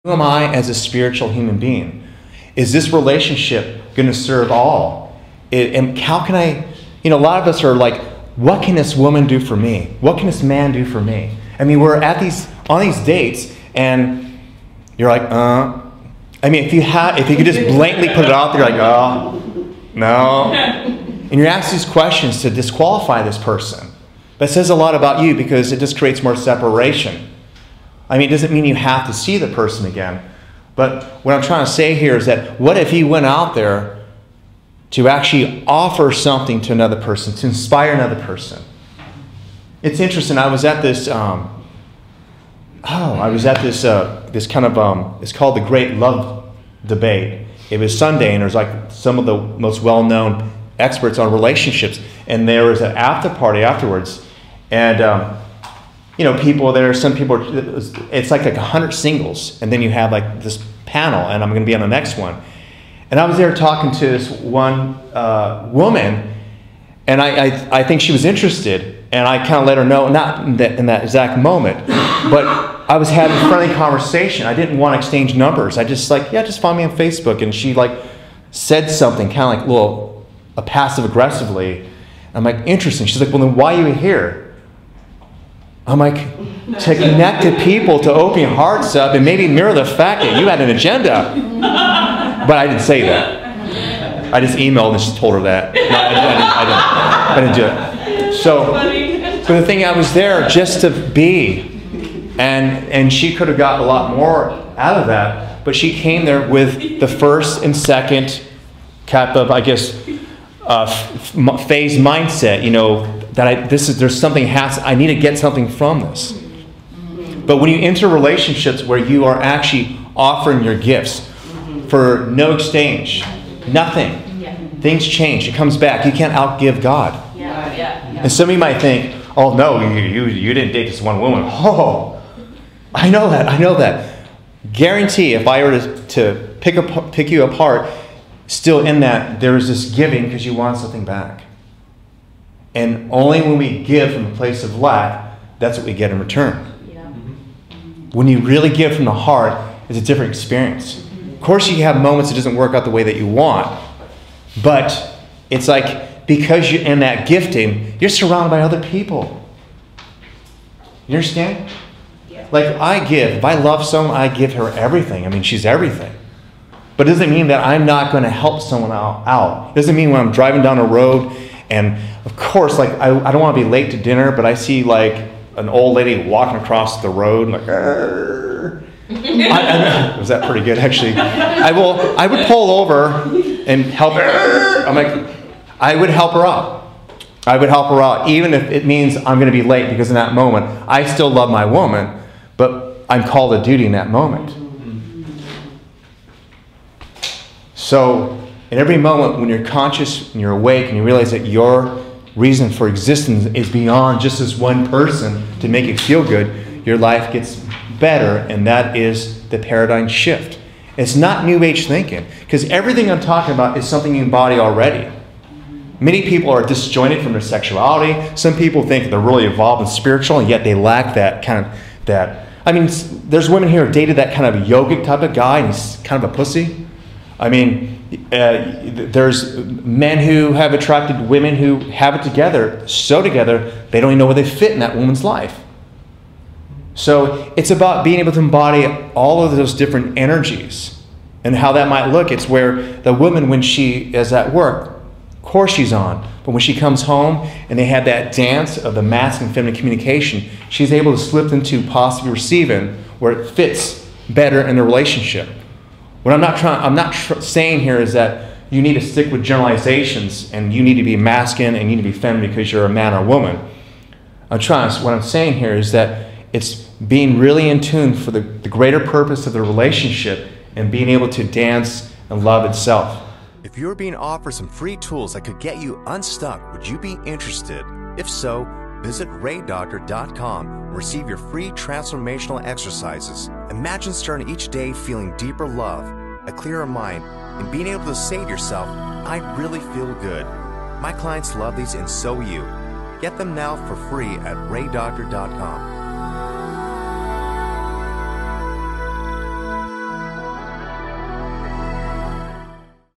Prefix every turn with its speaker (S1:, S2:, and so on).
S1: Who am I as a spiritual human being? Is this relationship going to serve all? And how can I, a lot of us are like, what can this woman do for me? What can this man do for me? I mean, we're on these dates, and you're like, I mean, if you could just blatantly put it out there, like, oh, no. And you're asked these questions to disqualify this person. But it says a lot about you because it just creates more separation. I mean, it doesn't mean you have to see the person again. But what I'm trying to say here is that what if he went out there to actually offer something to another person, to inspire another person? It's interesting. I was at this, this kind of, it's called the Great Love Debate. It was Sunday, and there's like some of the most well-known experts on relationships. And there was an after party afterwards. And, people there, some people, it's like 100 singles. And then you have like this panel, and I'm going to be on the next one. And I was there talking to this one woman, and I think she was interested. And I kind of let her know, not in that exact moment, but I was having a friendly conversation. I didn't want to exchange numbers. I just just find me on Facebook. And she said something kind of like passive aggressively. I'm like, interesting. She's like, well, then why are you here? I'm like, to connect to people, to open your hearts up, and maybe mirror the fact that you had an agenda. But I didn't say that. I just emailed and she told her that. No, I didn't do it. So, but the thing, I was there just to be. And she could have got a lot more out of that. But she came there with the first and second type of, I guess, phase mindset, that there's something I need to get something from this. But when you enter relationships where you are actually offering your gifts for no exchange, nothing, things change. It comes back. You can't outgive God. And some of you might think, oh no, you didn't date this one woman. Oh, I know that. Guarantee if I were to pick you apart, still in that there is this giving because you want something back. And only when we give from a place of lack, that's what we get in return. When you really give from the heart, it's a different experience. Of course, you have moments it doesn't work out the way that you want. But it's like, because you're in that gifting, you're surrounded by other people. You understand? Like, I give. If I love someone, I give her everything. I mean, she's everything. But it doesn't mean that I'm not going to help someone out. It doesn't mean when I'm driving down a road, and of course, like, I don't want to be late to dinner, but I see like an old lady walking across the road, like, was that pretty good, actually? I would pull over and help her. I'm like, I would help her out. I would help her out, even if it means I'm going to be late, because in that moment, I still love my woman, but I'm called to duty in that moment. So, in every moment when you're conscious and you're awake and you realize that your reason for existence is beyond just this one person to make it feel good, your life gets better, and that is the paradigm shift. It's not New Age thinking, because everything I'm talking about is something you embody already. Many people are disjointed from their sexuality. Some people think they're really evolved and spiritual, and yet they lack that. I mean, there's women here who dated that kind of yogic type of guy, and he's kind of a pussy. I mean, there's men who have attracted women who have it together, so together, they don't even know where they fit in that woman's life. So it's about being able to embody all of those different energies and how that might look. It's where the woman, when she is at work, of course she's on, but when she comes home and they have that dance of the masculine and feminine communication, she's able to slip into possibly receiving where it fits better in the relationship. What I'm not saying here is that you need to stick with generalizations and you need to be masculine and you need to be feminine because you're a man or a woman. What I'm saying here is that it's being really in tune for the greater purpose of the relationship and being able to dance and love itself.
S2: If you were being offered some free tools that could get you unstuck, would you be interested? If so, visit RayDoktor.com and receive your free transformational exercises. Imagine starting each day feeling deeper love, a clearer mind, and being able to say to yourself, I really feel good. My clients love these, and so will you. Get them now for free at RayDoktor.com.